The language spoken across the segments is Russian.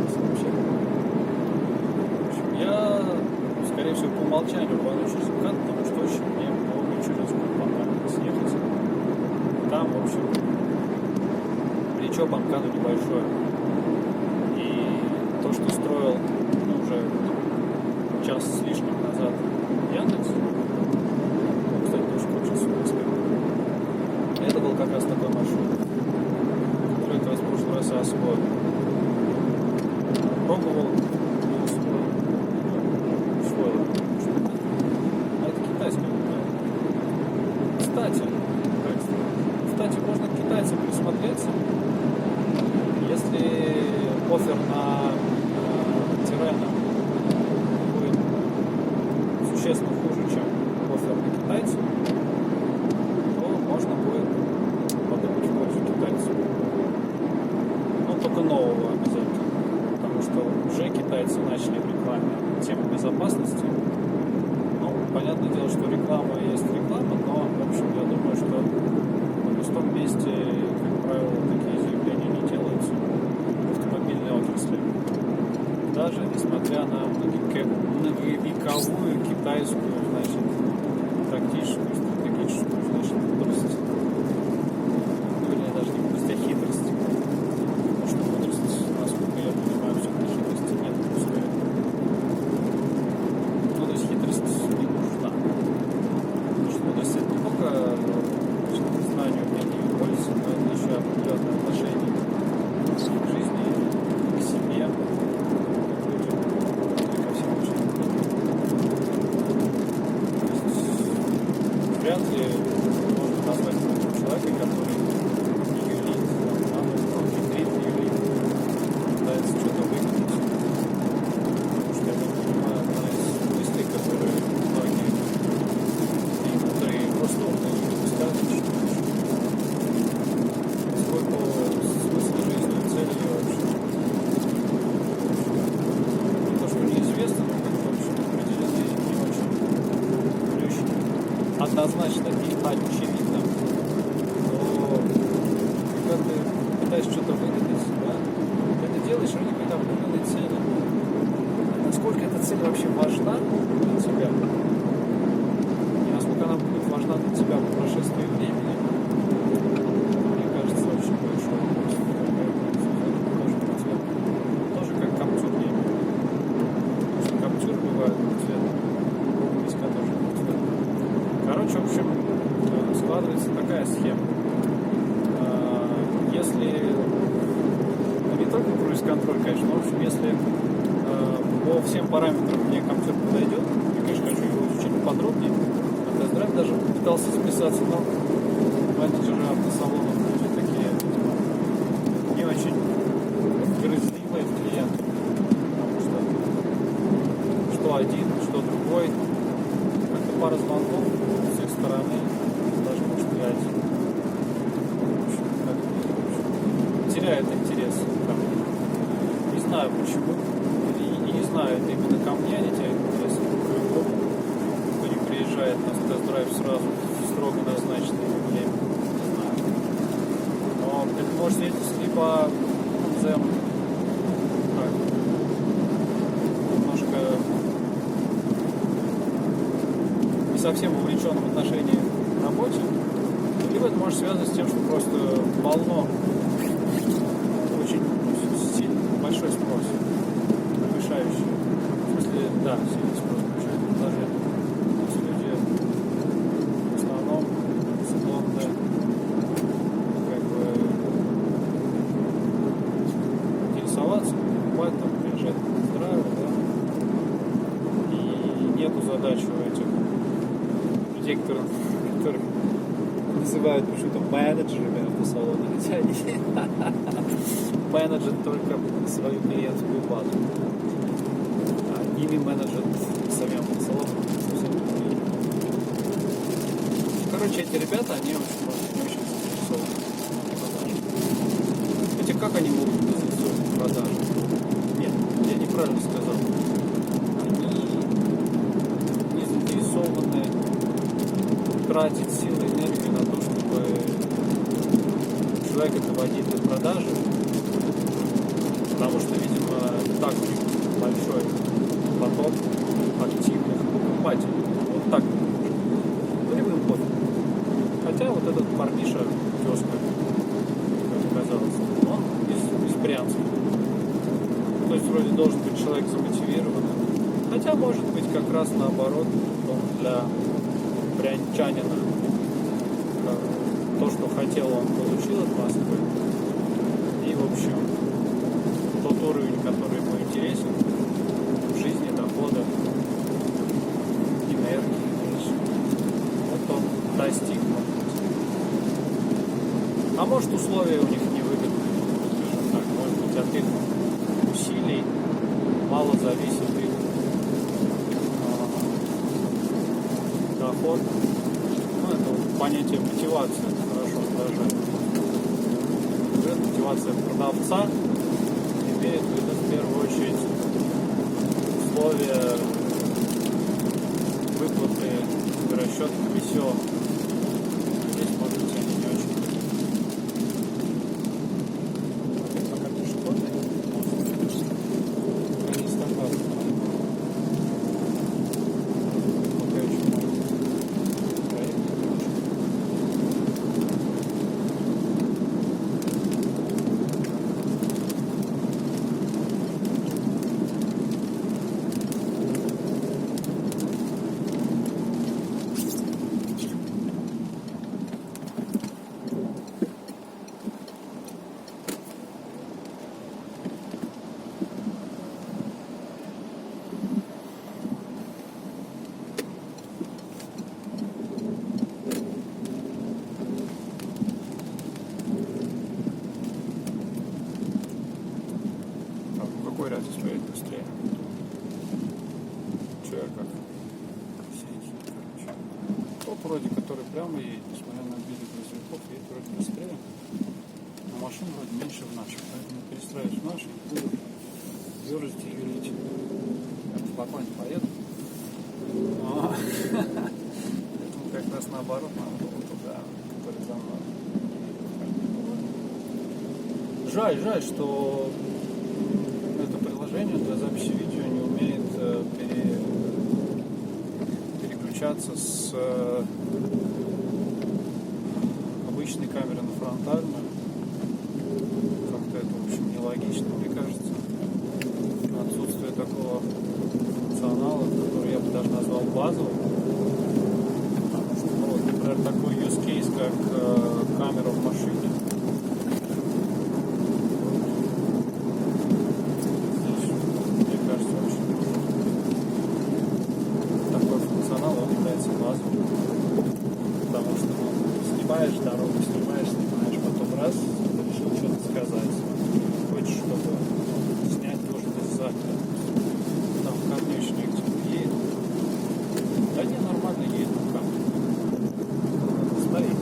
получилось вообще. В общем, я, скорее всего, по умолчанию рвану через МКАД, потому что очень мне по Мичуринску понравилось ехать. Там, в общем, плечо по МКАДу небольшое. И то, что строил уже час с лишним назад Яндекс, кстати, тоже получился успех. Это был как раз такой маршрут, который как раз в прошлый раз я освоил. Пробовал, не усвоил. А это китайское. Кстати, можно к китайцам присмотреться. Если оффер на Тирена будет существенно хуже, чем оффер на китайцев, то можно будет подумать в пользу китайцев. Но только нового обязательно. Потому что уже китайцы начали в рекламе тему безопасности. Ну, понятное дело, что реклама есть реклама, но, в общем, я думаю, что на пустом месте, как правило, такие заявления не делаются в автомобильной отрасли. Даже несмотря на многовековую китайскую, значит, тактическую, стратегическую, значит, мудрость. Ну, вернее, даже не мудрость, а хитрость. Потому что мудрость, насколько я понимаю, все-таки хитрости нет в условиях. Ну, то есть хитрость не нужна. Потому что мудрость это не только знание, умение и пользы, но это еще определенное отношение к жизни, к себе. Вряд ли можно назвать человека, который юлит, хитрит, юлит, пытается что-то выгадать. Потому что я так понимаю, одна из мыслей, которые многие и мудрые просто умные люди высказывают, поскольку смысл жизни и цели вообще не то, что неизвестно, но как-то вообще определенные не очень ключи. Однозначно не очевидно, но когда ты пытаешься что-то выгадать, да, ты это делаешь ради какой-то определенной цели. Насколько эта цель вообще важна для тебя, и насколько она будет важна для тебя по прошествии времени, мне кажется, очень большой вопрос. Тоже как Каптюр не имеет. Потому что Каптюр бывает цвета, виска тоже цвета. Короче, в общем, складывается такая схема. Если, ну, не только круиз-контроль, конечно, но, в общем, если по всем параметрам мне Каптюр подойдет, я, конечно, хочу его изучить подробнее, на тест-драйв даже пытался записаться, но менеджеры автосалонов люди такие не очень грызливые в клиентах, потому что один, что другой, как-то пара звонков с их стороны, даже может 5. Теряет интерес ко мне. Не знаю почему. И не знаю, это именно ко мне они теряют интерес. К любому, кто не приезжает на тест-драйв сразу в строго назначенное время. Не знаю. Но это может свидетельствовать либо Зем немножко не совсем вовлечен в отношении к работе, либо это может связано с тем, что просто полно, очень сильный, большой спрос, превышающий. В смысле, да, сильный спрос превышающий. Даже если люди в основном склонны как бы интересоваться, покупать, там, приезжать на тест-драйвы, да, и нету задачи у этих людей, которых называют почему-то менеджерами автосалона, хотя они менеджер только свою клиентскую базу. А ими менеджер самим автосалоном совсем другие. Короче, эти ребята, они очень заинтересованы в продаже. Хотя как они могут быть заинтересованы в продаже? Нет, я неправильно сказал. Они не заинтересованы тратить силы и энергию на то, чтобы человека доводить до продажи, потому что, видимо, так у них большой поток активных покупателей. Вот так. Им пофиг. Хотя вот этот парниша, тезка, как оказалось, он из Брянска. То есть вроде должен быть человек замотивированный. Хотя может быть как раз наоборот, он для брянчанина то, что хотел, он получил от Москвы. И в общем тот уровень, который ему интересен в жизни, дохода, энергии, вот он достиг. А может условия у них невыгодные, скажем так, может быть от их усилий мало зависит их доход. Ну, это вот понятие мотивации, это хорошо отражает. Мотивация продавца имеет в виду в первую очередь условия выплаты расчет веселых. Здесь может быть они не очень. Пока ты что ли? Пока не стакан. Пока еще можно проехать. Какой радиус поедет быстрее? Че я как? Короче. Тот вроде, который прямо едет, несмотря на обиды грузовиков, едет вроде быстрее. Но машин вроде меньше в наших, поэтому перестраиваюсь в наши и буду ерзать и юлить. Я спокойно поеду. Поэтому как раз наоборот надо было туда, который за мной. Жаль, что это приложение для записи видео не умеет переключаться с обычной камеры на фронтальную. Как-то это, в общем, нелогично, мне кажется. Отсутствие такого функционала, который я бы даже назвал базовым. Потому что, ну, вот, например, такой use case, как камера в машине. Потому что снимаешь дорогу, снимаешь, потом раз, решил что-то сказать. Хочешь, чтобы снять, должен сзади. Там конечный едет. Да не, нормально едет, камера. Стоит.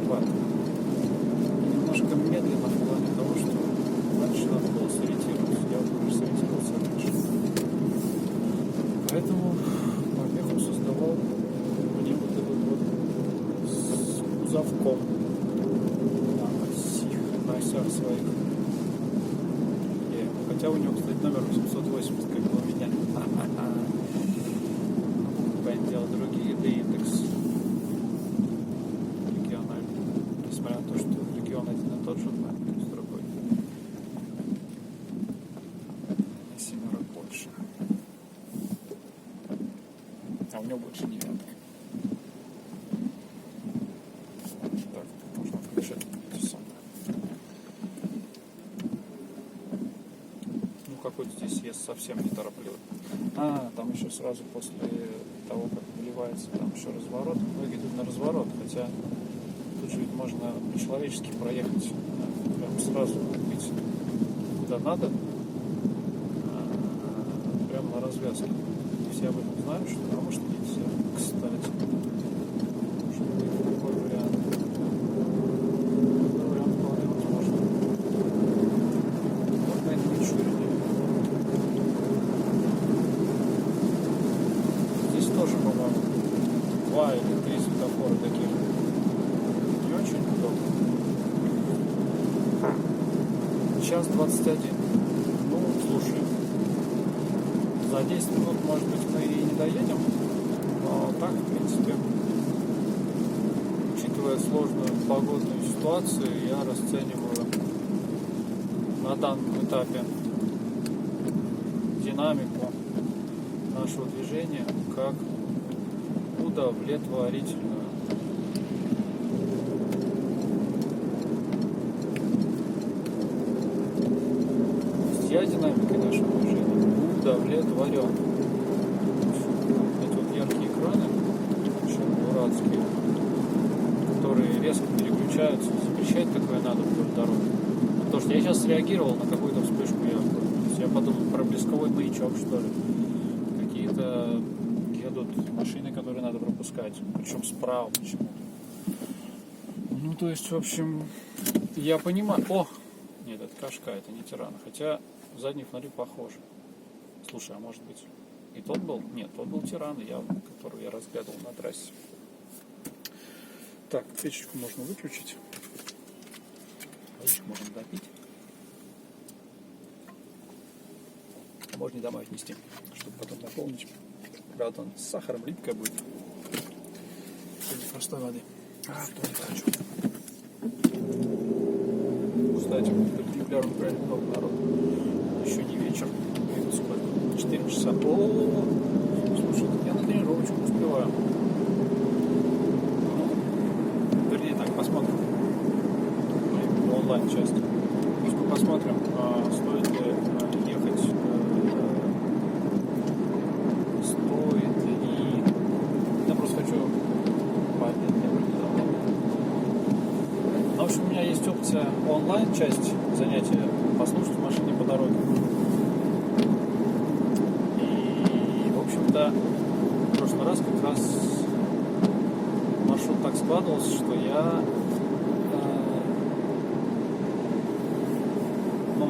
ват. Немножко медленно в плане того, что раньше надо было сориентироваться. Я уже сориентировался раньше. Поэтому помеху создавал мне вот этот вот с кузовком на осях своих. Хотя у него, кстати, номер 880, как и у меня. Понятное дело, другие, да индекс региональный. Несмотря на то, что регион один и тот же, но с другой. На семерок больше. А у него больше девяток. Так, можно включать эти самые. Какой-то здесь съезд совсем неторопливый. Там еще сразу после того, как выливается, там еще разворот. Многие идут на разворот, хотя тут же ведь можно по-человечески проехать. Прям сразу быть куда надо, прямо на развязке. Все об этом знают, что, а может не все, кстати. Может быть такой вариант. Такой вариант вполне возможно. Вот на этом чуре. Тоже, по-моему, 2 или 3 светофора таких не очень удобно. Час 21. Ну, слушай, за 10 минут, может быть, мы и не доедем, но так, в принципе, учитывая сложную погодную ситуацию, я расцениваю на данном этапе динамику нашего движения как удовлетворительную. Я динамикой нашего движения удовлетворен. Эти вот яркие экраны, совершенно дурацкие, которые резко переключаются, запрещать такое надо вдоль дороги. Потому что я сейчас среагировал на какую-то вспышку яркую. Я подумал, проблесковой маячок, что ли. Какие-то едут машины, которые надо пропускать, причем справа почему-то. Ну, то есть, в общем, я понимаю... Нет, это Кашка, это не Тирана. Хотя задние фонари похожи. Слушай, а может быть и тот был? Нет, тот был Тиран, которого я разглядывал на трассе. Так, печечку можно выключить. Водичку можно допить. Можно и домой отнести, чтобы потом наполнить. Правда, он с сахаром липкая будет. Или простой воды. Что не хочу. Кстати, перпендикулярно правильно много народу. Еще не вечер. Это сколько? 4 часа. Слушай, я на тренировочку успеваю. Вернее так, посмотрим. Онлайн-часть. Просто посмотрим, стоит ли ехать. Стоит ли. Я просто хочу пообедать. В общем, у меня есть опция онлайн-часть занятия послушать в машине по дороге. И, в общем-то, в прошлый раз как раз маршрут так складывался, что я...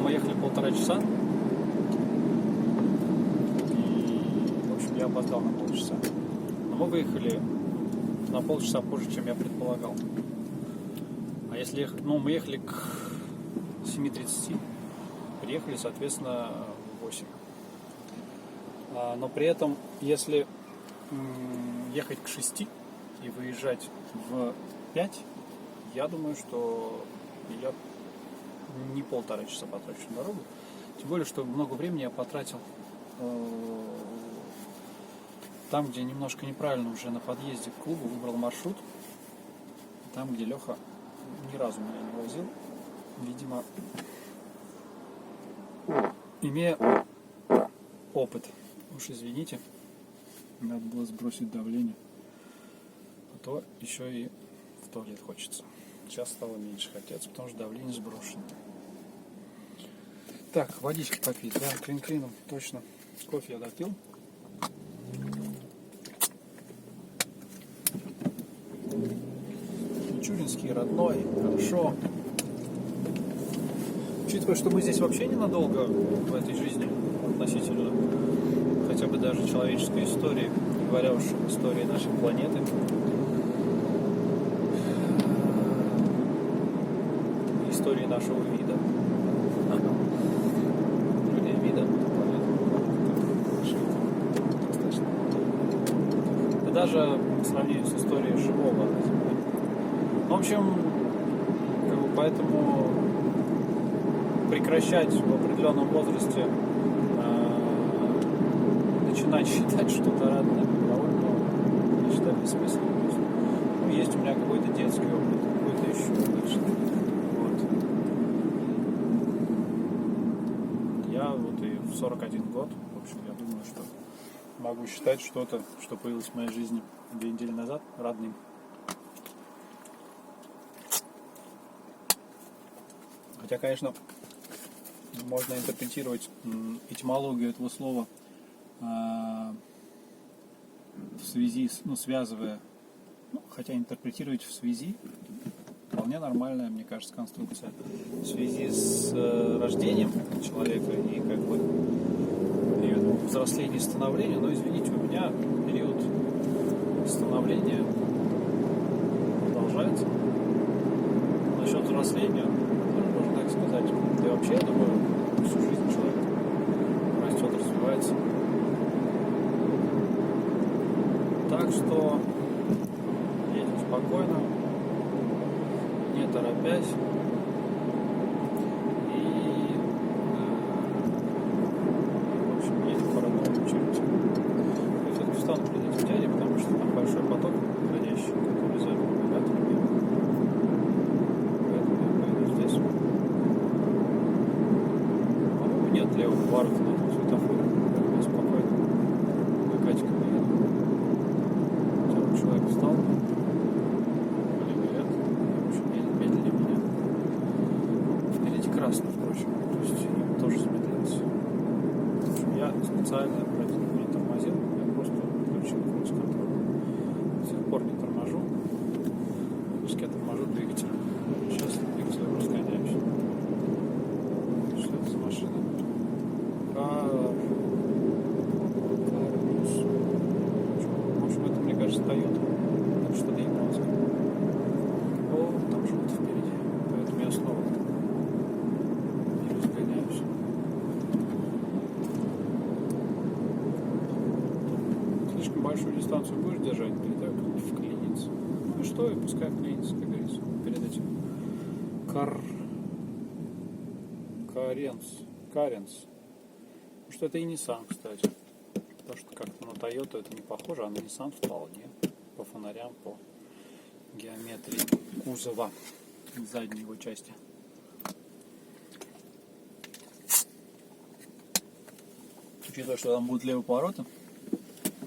мы ехали 1,5 часа. И, в общем, я опоздал на полчаса. Но мы выехали на полчаса позже, чем я предполагал. А если ехать... мы ехали к 7:30, приехали, соответственно, в 8. Но при этом, если ехать к 6 и выезжать в 5, я думаю, что я не 1,5 часа потрачу на дорогу. Тем более, что много времени я потратил там, где немножко неправильно уже на подъезде к клубу выбрал маршрут. Там, где Леха ни разу меня не возил. Видимо, имея опыт. Уж извините, надо было сбросить давление. А то еще и в туалет хочется. Сейчас стало меньше хотеться, потому что давление сброшено. Так, водички попить. Да, клин-клином, точно. Кофе я допил. Мичуринский, родной, хорошо. Учитывая, что мы здесь вообще ненадолго в этой жизни относительно хотя бы даже человеческой истории, не говоря уж об истории нашей планеты, истории нашего вида. Вида достаточно. И даже по сравнению с историей живого на Земле. В общем, поэтому прекращать в определенном возрасте начинать считать что-то родным довольно, я считаю, бессмысленно. Ну, есть у меня какой-то детский опыт, какой-то еще лучше. Вот. Я вот и в 41 год, в общем, я думаю, что могу считать что-то, что появилось в моей жизни 2 недели назад, родным. Хотя, конечно, можно интерпретировать этимологию этого слова в связи с, связывая, хотя интерпретировать в связи вполне нормальная, мне кажется, конструкция. В связи с рождением человека и как бы периодом взросления и становления, но извините, у меня период становления продолжается. Насчет взросления, можно так сказать, я вообще, я думаю, всю жизнь человек растет, развивается. Так что едем спокойно, не торопясь. И, в общем, едем по родному Мичуринску. Я все-таки встану перед этим дядей, потому что там большой поток ходящий, который за ребятами. Поэтому я поеду здесь. По-моему, нет левого поворота на этом светофоре. Я спокойно накатиком еду. Человек встал, говорят, очень медленнее меня. Впереди красный, впрочем, то есть я тоже замедлился. В общем, я специально не тормозил, я просто включил круиз-контроль. До сих пор не торможу. Пусть я торможу двигателем. Сейчас двигателем разгоняюсь. Что это за машина? Кажется, Toyota. Так что-то японское. О, там что-то впереди. Поэтому я снова не разгоняюсь. Слишком большую дистанцию будешь держать, перед тобой кто-нибудь вклинится. Ну и что, и пускай вклинится, как говорится, перед этим. Каренс. Ну что это и Nissan, кстати. Потому что как-то на Toyota это не похоже, а на Nissan вполне. По фонарям, по геометрии кузова задней его части. Учитывая, что там будут левые повороты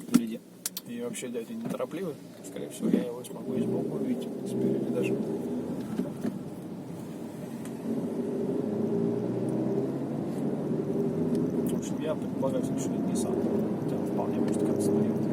впереди, и вообще дядя неторопливый, скорее всего, я его смогу и сбоку увидеть, спереди даже. В общем, я предполагаю, что это Nissan. Хотя вполне может как-то Toyota.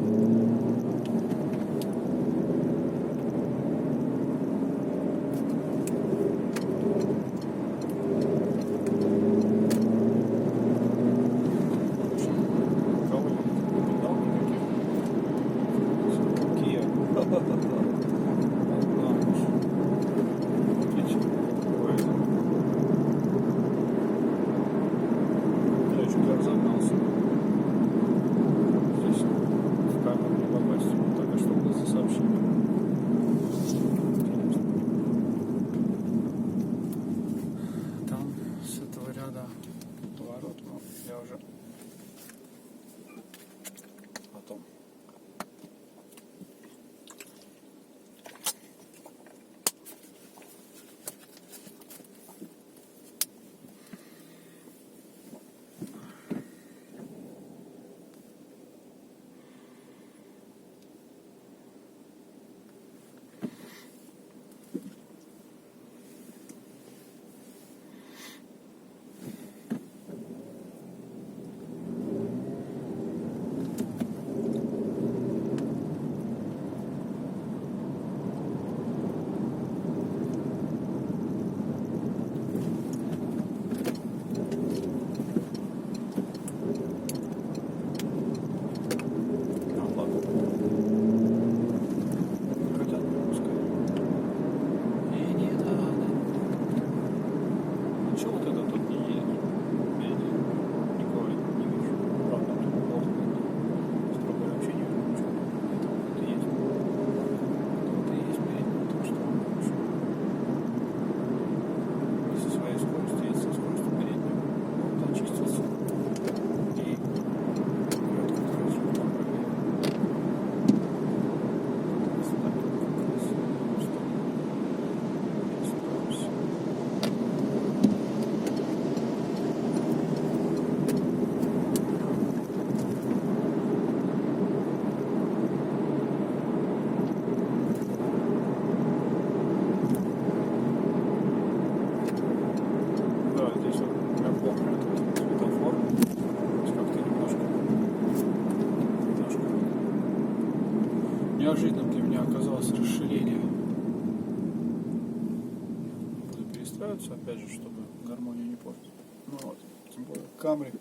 запускаются, опять же, чтобы гармонию не портить. Ну вот, тем более Камри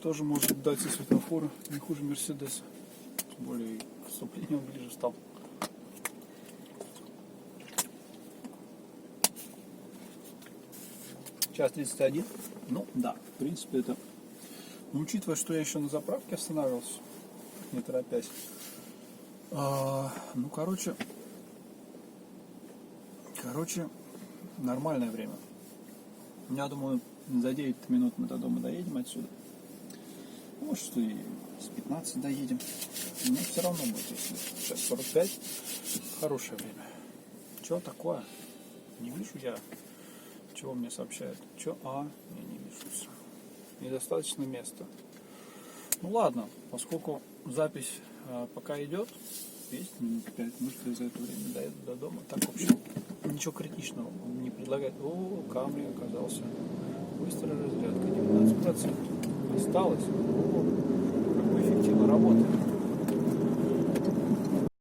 тоже может дать и светофоры не хуже Мерседеса. Тем более и к вступлению он ближе стал. Час 31. Ну да, в принципе это... Но учитывая, что я еще на заправке останавливался, не торопясь. Ну, короче, нормальное время. Я думаю, за 9 минут мы до дома доедем отсюда. Может, что и с 15 доедем. Но все равно будет, если сейчас 45. Хорошее время. Что такое? Не вижу я. Чего мне сообщают? Че? Не вижу. Недостаточно места. Ну ладно, поскольку запись пока идет, есть минут 5, может, я за это время доеду до дома. Так, в общем, ничего критичного не предлагает. Камри оказался. Быстрая разрядка, 19%. Осталось. Как мы эффективно работаем.